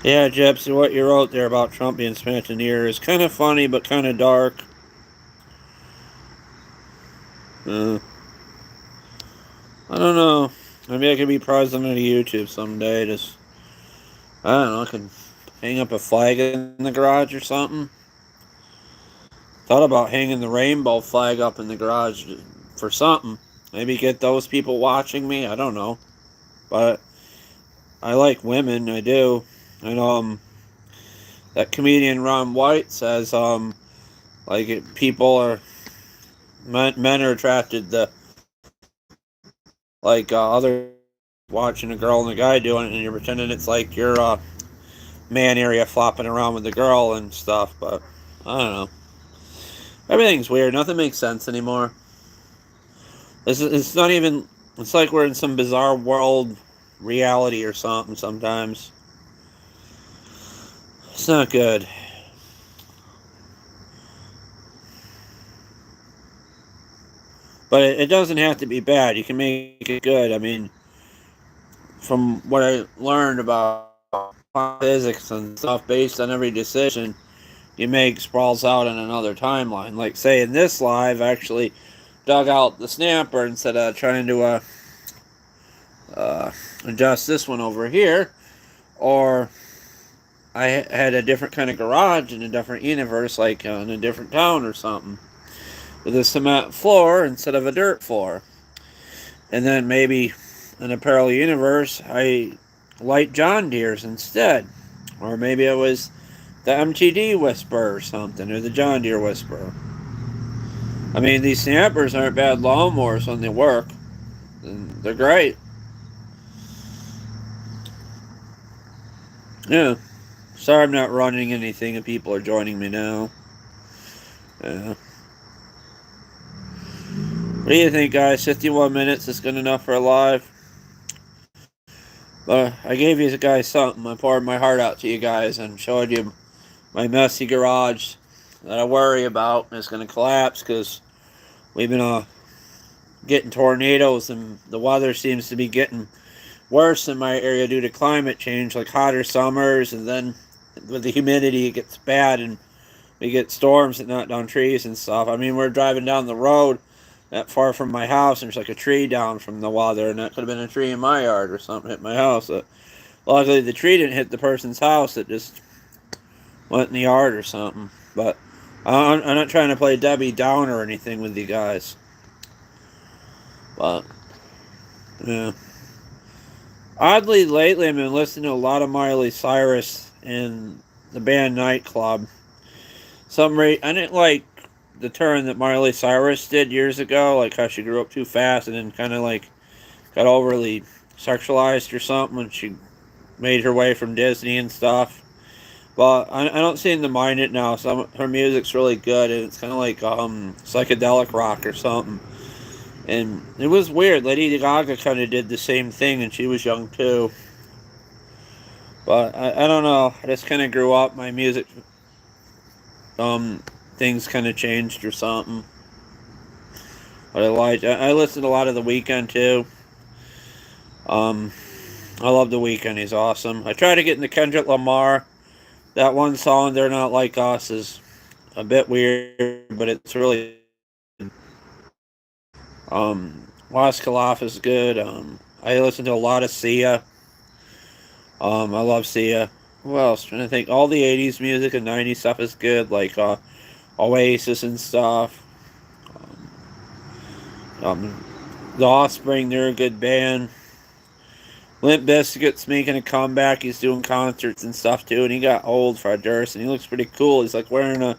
Yeah, Gypsy, what you wrote there about Trump being smacked in the ear is kind of funny, but kind of dark. I don't know. Maybe I could be president of YouTube someday. Just, I don't know, I could hang up a flag in the garage or something. Thought about hanging the rainbow flag up in the garage for something. Maybe get those people watching me. I don't know. But I like women. I do. And, that comedian Ron White says, like, people are, men are attracted to, like, other watching a girl and a guy doing it, and you're pretending it's like your man area flopping around with the girl and stuff. But I don't know. Everything's weird. Nothing makes sense anymore. It's not even. It's like we're in some bizarre world reality or something sometimes. It's not good. But it doesn't have to be bad. You can make it good. I mean, from what I learned about physics and stuff, based on every decision you make sprawls out in another timeline. Like, say, in this live, I actually dug out the snapper instead of trying to adjust this one over here. Or I had a different kind of garage in a different universe, like in a different town or something, with a cement floor instead of a dirt floor. And then maybe in a parallel universe, I light John Deere's instead. Or maybe it was the MTD Whisperer or something, or the John Deere Whisperer. I mean, these snappers aren't bad lawnmowers when they work. And they're great. Yeah. Sorry I'm not running anything and people are joining me now. Yeah. What do you think, guys? 51 minutes is good enough for a live? I gave you guys something. I poured my heart out to you guys and showed you my messy garage that I worry about is going to collapse because we've been getting tornadoes and the weather seems to be getting worse in my area due to climate change, like hotter summers, and then with the humidity it gets bad and we get storms that knock down trees and stuff. I mean, we're driving down the road not far from my house and there's like a tree down from the weather, and that could have been a tree in my yard or something hit my house. Luckily the tree didn't hit the person's house, it just went in the yard or something. But I'm not trying to play Debbie Downer or anything with you guys. But, yeah. Oddly, lately I've been listening to a lot of Miley Cyrus and the band Nightclub. I didn't like the turn that Miley Cyrus did years ago, like how she grew up too fast and then kind of like got overly sexualized or something when she made her way from Disney and stuff. But I don't seem to mind it now. Her music's really good, and it's kind of like psychedelic rock or something. And it was weird. Lady Gaga kind of did the same thing, and she was young too. But I don't know. I just kind of grew up. My music things kind of changed or something. But I listened to a lot of The Weeknd too. I love The Weeknd. He's awesome. I tried to get into Kendrick Lamar. That one song, They're Not Like Us, is a bit weird, but it's really Waz Khalaf is good. I listen to a lot of Sia. I love Sia. Who else? I'm trying to think. All the 80s music and 90s stuff is good, like Oasis and stuff. The Offspring, they're a good band. Limp Bizkit's making a comeback. He's doing concerts and stuff too, and he got old, Fred Durst, and he looks pretty cool. He's like wearing a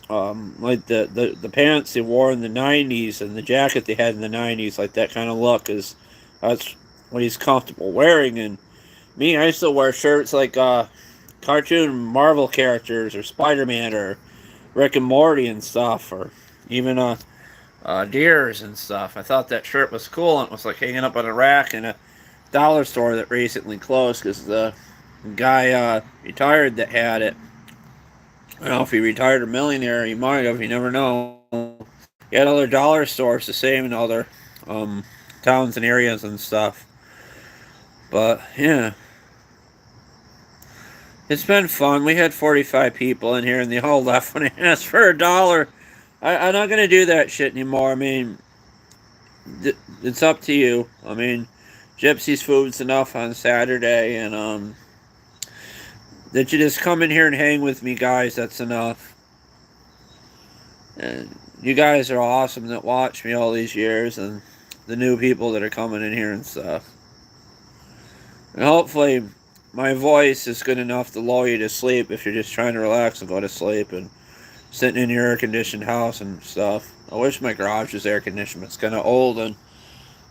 like the pants they wore in the 90s and the jacket they had in the 90s, like that kind of look is that's what he's comfortable wearing. And me, I still wear shirts like cartoon Marvel characters or Spider-Man or Rick and Morty and stuff, or even deers and stuff. I thought that shirt was cool, and it was like hanging up on a rack in a dollar store that recently closed because the guy retired that had it. I don't know if he retired a millionaire. He might have. You never know. He had other dollar stores the same in other towns and areas and stuff. But yeah, it's been fun. We had 45 people in here, and they all left when I asked for $1. I'm not gonna do that shit anymore. I mean, it's up to you. I mean, Gypsy's Food's enough on Saturday, and that you just come in here and hang with me, guys. That's enough. And you guys are awesome that watch me all these years, and the new people that are coming in here and stuff. And hopefully, my voice is good enough to lull you to sleep if you're just trying to relax and go to sleep and sitting in your air-conditioned house and stuff. I wish my garage was air-conditioned, but it's kind of old, and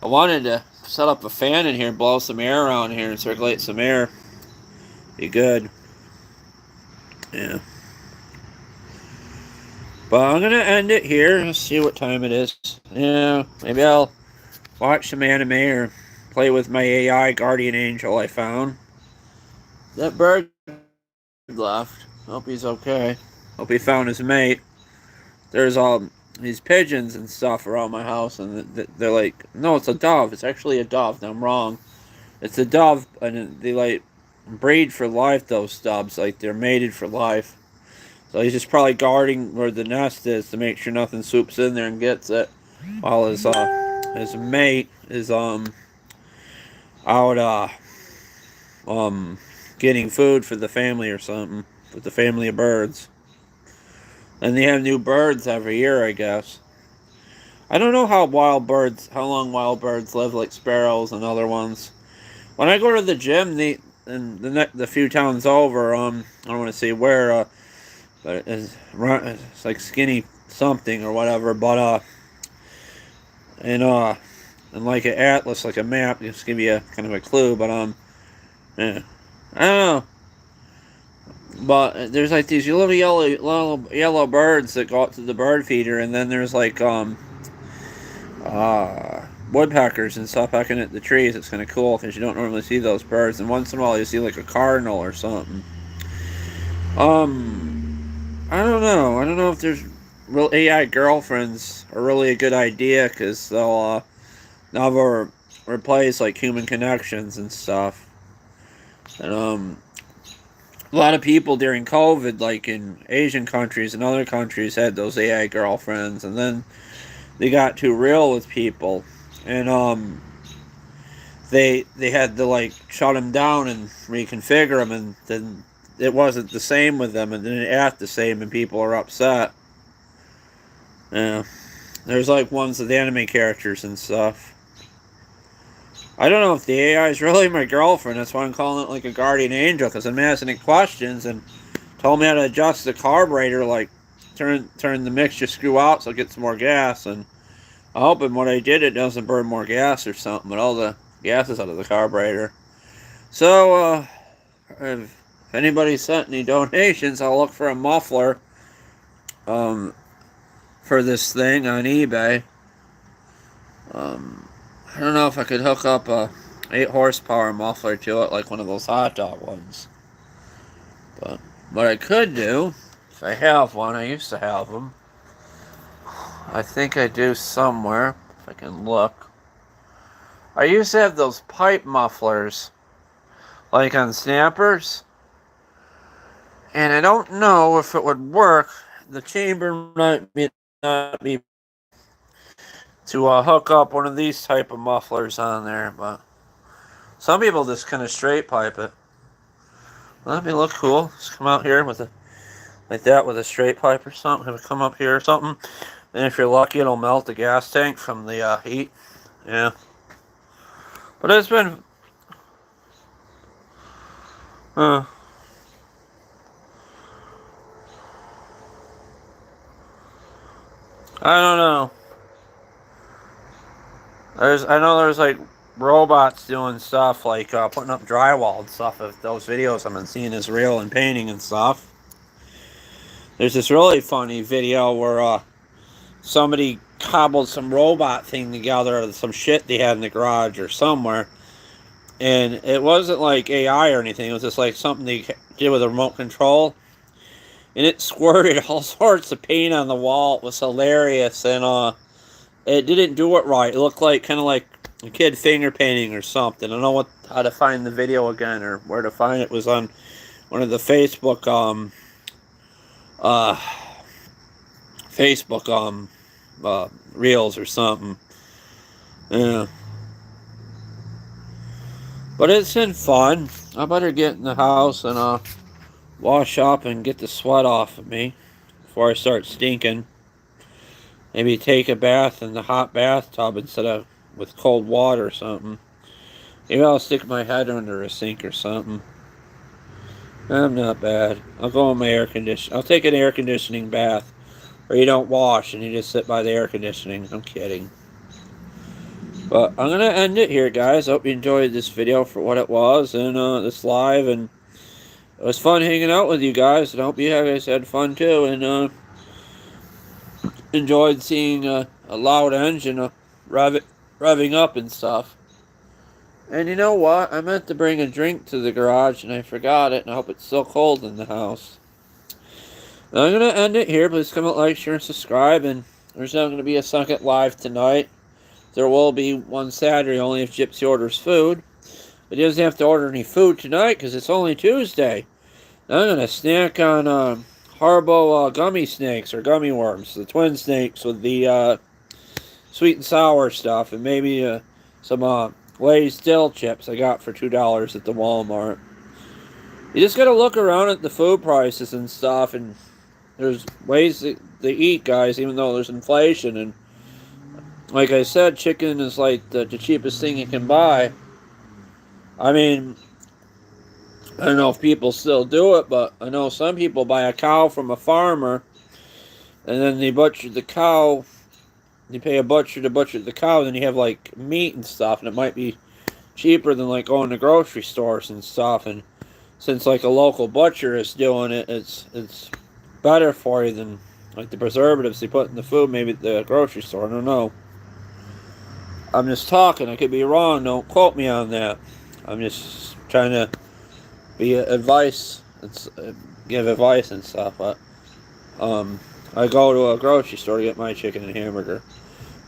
I wanted to set up a fan in here and blow some air around here and circulate some air. Be good. Yeah. But I'm going to end it here. Let's see what time it is. Yeah, maybe I'll watch some anime or play with my AI guardian angel I found. That bird left. Hope he's okay. Hope he found his mate. There's all these pigeons and stuff around my house, and they're like, no, it's a dove. It's actually a dove. No, I'm wrong. It's a dove, and they like breed for life. Those doves, like they're mated for life. So he's just probably guarding where the nest is to make sure nothing swoops in there and gets it, while his mate is out getting food for the family or something with the family of birds. And they have new birds every year, I guess. I don't know how long wild birds live, like sparrows and other ones. When I go to the gym, the few towns over, I don't want to say where, but it's like Skinny something or whatever. But and and like an atlas, like a map, just give you a kind of a clue. But yeah, I don't know. But there's like these little yellow birds that go out to the bird feeder, and then there's like uh, woodpeckers and stuff pecking at the trees. It's kind of cool because you don't normally see those birds, and once in a while you see like a cardinal or something. I don't know. I don't know if there's real AI girlfriends are really a good idea because they'll never replace like human connections and stuff. And a lot of people during COVID, like in Asian countries and other countries, had those AI girlfriends, and then they got too real with people, and they had to like shut them down and reconfigure them, and then it wasn't the same with them, and didn't act the same, and people are upset. Yeah, there's like ones with anime characters and stuff. I don't know if the AI is really my girlfriend. That's why I'm calling it like a guardian angel, because I'm asking it questions and told me how to adjust the carburetor, like turn the mixture screw out so it gets more gas. And I hope when I did it doesn't burn more gas or something, but all the gas is out of the carburetor. So if anybody sent any donations, I'll look for a muffler um, for this thing on eBay. I don't know if I could hook up a 8 horsepower muffler to it, like one of those hot dog ones. But what I could do, if I have one, I used to have them. I think I do somewhere, if I can look. I used to have those pipe mufflers, like on snappers. And I don't know if it would work. The chamber might not be to hook up one of these type of mufflers on there, but some people just kind of straight pipe it. That'd be look cool. Just come out here with a like that with a straight pipe or something. Have it come up here or something. And if you're lucky, it'll melt the gas tank from the heat. Yeah. But it's been I don't know. I know there's like robots doing stuff like putting up drywall and stuff. If those videos I've been seeing is real and painting and stuff. There's this really funny video where somebody cobbled some robot thing together out of some shit they had in the garage or somewhere. And it wasn't like AI or anything. It was just like something they did with a remote control. And it squirted all sorts of paint on the wall. It was hilarious. And it didn't do it right. It looked like kind of like a kid finger painting or something. I don't know how to find the video again or where to find it. It was on one of the Facebook reels or something. Yeah. But it's been fun. I better get in the house and wash up and get the sweat off of me before I start stinking. Maybe take a bath in the hot bathtub instead of with cold water or something. Maybe I'll stick my head under a sink or something. I'm not bad. I'll go in my air condition. I'll take an air conditioning bath. Or you don't wash and you just sit by the air conditioning. I'm kidding. But I'm going to end it here, guys. I hope you enjoyed this video for what it was and this live. And it was fun hanging out with you guys. And I hope you guys had fun too. And enjoyed seeing a loud engine revving up and stuff. And you know what? I meant to bring a drink to the garage and I forgot it. And I hope it's still cold in the house. I'm going to end it here. Please comment, like, share, and subscribe. And there's not going to be a second live tonight. There will be one Saturday only if Gypsy orders food. But he doesn't have to order any food tonight because it's only Tuesday. I'm going to snack on Harbo gummy snakes or gummy worms. The twin snakes with the sweet and sour stuff. And maybe some Lay's dill chips I got for $2 at the Walmart. You just got to look around at the food prices and stuff. And there's ways to eat, guys, even though there's inflation. And like I said, chicken is like the cheapest thing you can buy. I mean, I don't know if people still do it, but I know some people buy a cow from a farmer, and then they butcher the cow you pay a butcher to butcher the cow, then you have like meat and stuff, and it might be cheaper than like going to grocery stores and stuff. And since like a local butcher is doing it, it's better for you than like the preservatives they put in the food, maybe at the grocery store. I don't know. I'm just talking. I could be wrong. Don't quote me on that. I'm just trying to be advice. Give advice and stuff. But I go to a grocery store to get my chicken and hamburger,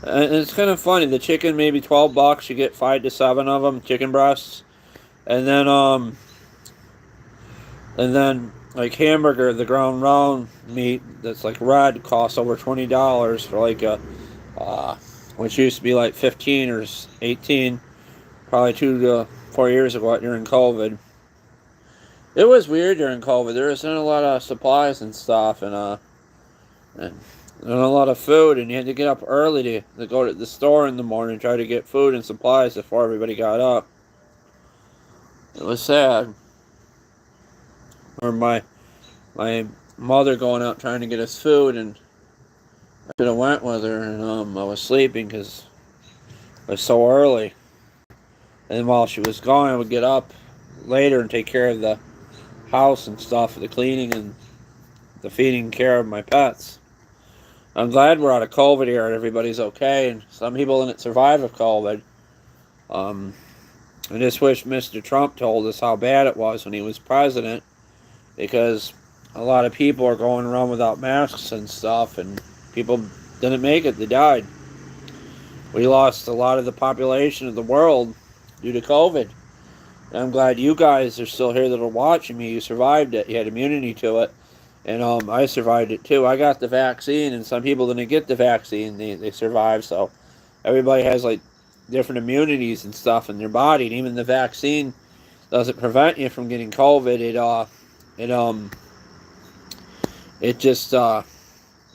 and it's kind of funny. The chicken maybe $12. You get 5 to 7 of them chicken breasts, and then like hamburger, the ground round meat that's like red costs over $20 for like a which used to be like 15 or 18, probably 2 to 4 years ago during COVID. It was weird during COVID. There wasn't a lot of supplies and stuff, and a lot of food, and you had to get up early to go to the store in the morning and try to get food and supplies before everybody got up. It was sad. Or my mother going out trying to get us food, and I could have went with her, and I was sleeping because it was so early. And while she was gone, I would get up later and take care of the house and stuff, the cleaning and the feeding care of my pets. I'm glad we're out of COVID here and everybody's okay, and some people didn't survive with COVID. I just wish Mr. Trump told us how bad it was when he was president, because a lot of people are going around without masks and stuff, and people didn't make it. They died. We lost a lot of the population of the world due to COVID. And I'm glad you guys are still here that are watching me. You survived it. You had immunity to it. And I survived it too. I got the vaccine, and some people didn't get the vaccine. They survived. So everybody has like different immunities and stuff in their body. And even the vaccine doesn't prevent you from getting COVID. It just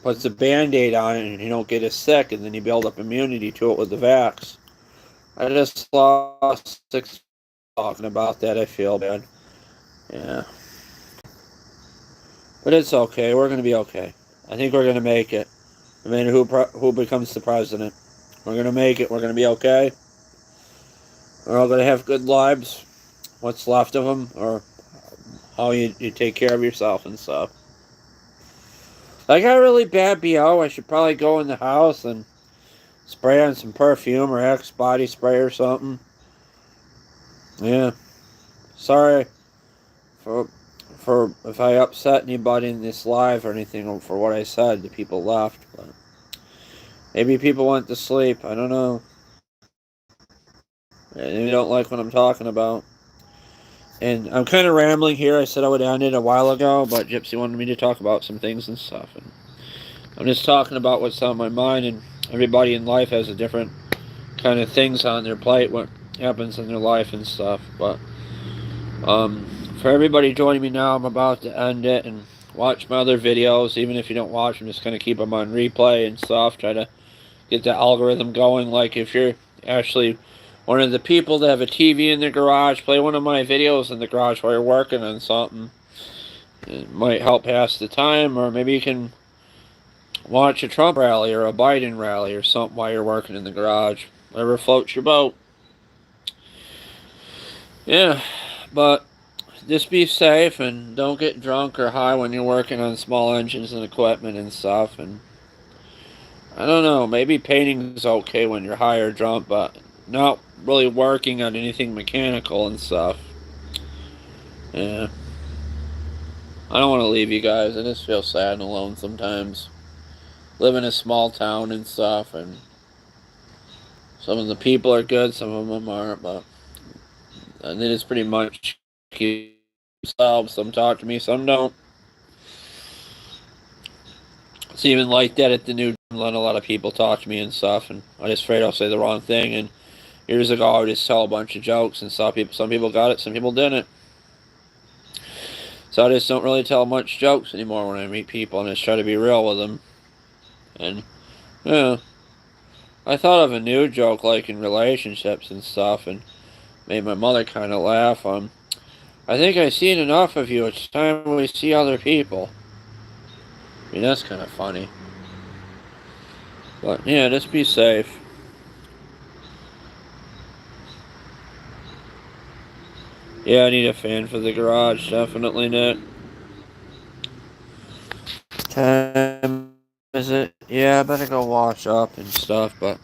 puts a Band-Aid on it, and you don't get as sick, and then you build up immunity to it with the vax. I just lost 6 talking about that. I feel bad. Yeah. But it's okay. We're going to be okay. I think we're going to make it. No matter who becomes the president. We're going to make it. We're going to be okay. We're all going to have good lives. What's left of them. Or how you take care of yourself and stuff. I got a really bad BO. I should probably go in the house and spray on some perfume or Axe body spray or something. Yeah. Sorry for if I upset anybody in this live or anything for what I said. The people left, but maybe people went to sleep. I don't know. They don't like what I'm talking about. And I'm kind of rambling here. I said I would end it a while ago, but Gypsy wanted me to talk about some things and stuff. And I'm just talking about what's on my mind, and everybody in life has a different kind of things on their plate, what happens in their life and stuff. But for everybody joining me now, I'm about to end it and watch my other videos. Even if you don't watch them, just kind of keep them on replay and stuff. Try to get the algorithm going. Like if you're actually one of the people that have a TV in their garage, play one of my videos in the garage while you're working on something. It might help pass the time, or maybe you can watch a Trump rally or a Biden rally or something while you're working in the garage. Whatever floats your boat. Yeah, but just be safe and don't get drunk or high when you're working on small engines and equipment and stuff. And I don't know, maybe painting is okay when you're high or drunk, but not really working on anything mechanical and stuff. Yeah. I don't want to leave you guys. I just feel sad and alone sometimes. Live in a small town and stuff, and some of the people are good, some of them aren't, but and they just pretty much keep themselves. Some talk to me, some don't. It's even like that at the new gym. A lot of people talk to me and stuff, and I'm just afraid I'll say the wrong thing. And years ago, I would just tell a bunch of jokes, and some people got it, some people didn't. So I just don't really tell much jokes anymore when I meet people, and just try to be real with them. And yeah, I thought of a new joke, like in relationships and stuff, and made my mother kind of laugh. I think I've seen enough of you. It's time we see other people. I mean, that's kind of funny. But yeah, just be safe. Yeah, I need a fan for the garage, definitely, Nick. Time is it? Yeah, I better go wash up and stuff, but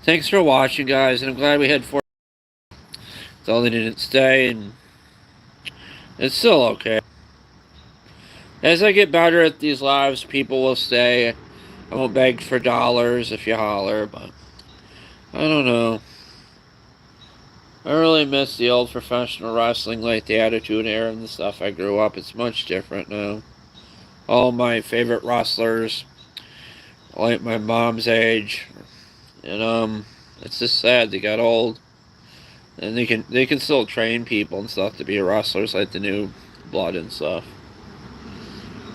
thanks for watching, guys, and I'm glad we had 4. It's all they didn't stay, and it's still okay. As I get better at these lives, people will stay. I won't beg for dollars if you holler, but I don't know. I really miss the old professional wrestling, like the Attitude Era and the stuff I grew up. It's much different now. All my favorite wrestlers, like my mom's age, and it's just sad they got old, and they can still train people and stuff to be wrestlers, like the new blood and stuff.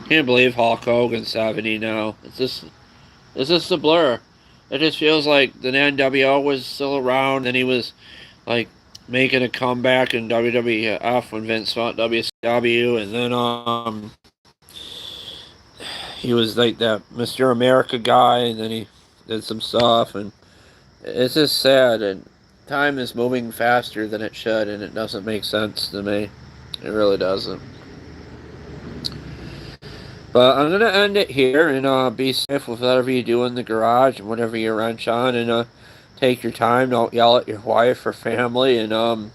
Can't believe Hulk Hogan's 70 now. It's just a blur. It just feels like the NWO was still around, and he was like making a comeback in WWF when Vince fought WCW, and then he was like that Mr. America guy, and then he did some stuff, and it's just sad. And time is moving faster than it should, and it doesn't make sense to me. It really doesn't. But I'm gonna end it here, and be safe with whatever you do in the garage and whatever you wrench on, and take your time. Don't yell at your wife or family, and I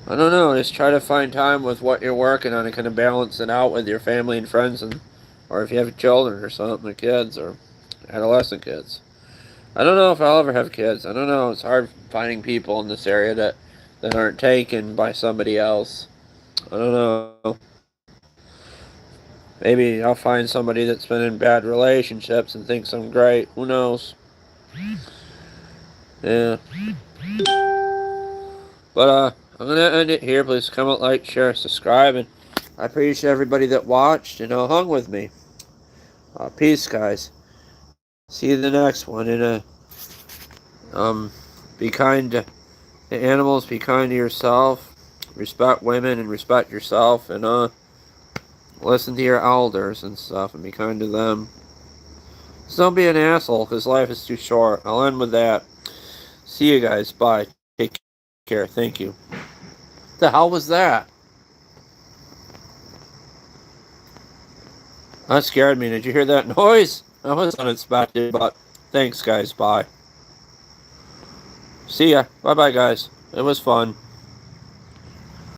don't know. Just try to find time with what you're working on and kind of balance it out with your family and friends, and or if you have children or something, or kids or adolescent kids. I don't know if I'll ever have kids. I don't know. It's hard finding people in this area that aren't taken by somebody else. I don't know. Maybe I'll find somebody that's been in bad relationships and thinks I'm great. Who knows? Yeah. But I'm gonna end it here. Please comment, like, share, subscribe, and I appreciate everybody that watched and hung with me. Peace, guys. See you in the next one. And be kind to animals. Be kind to yourself. Respect women and respect yourself. And listen to your elders and stuff and be kind to them. Just don't be an asshole because life is too short. I'll end with that. See you guys. Bye. Take care. Thank you. What the hell was that? That scared me. Did you hear that noise? That was unexpected, but thanks, guys. Bye. See ya. Bye-bye, guys. It was fun.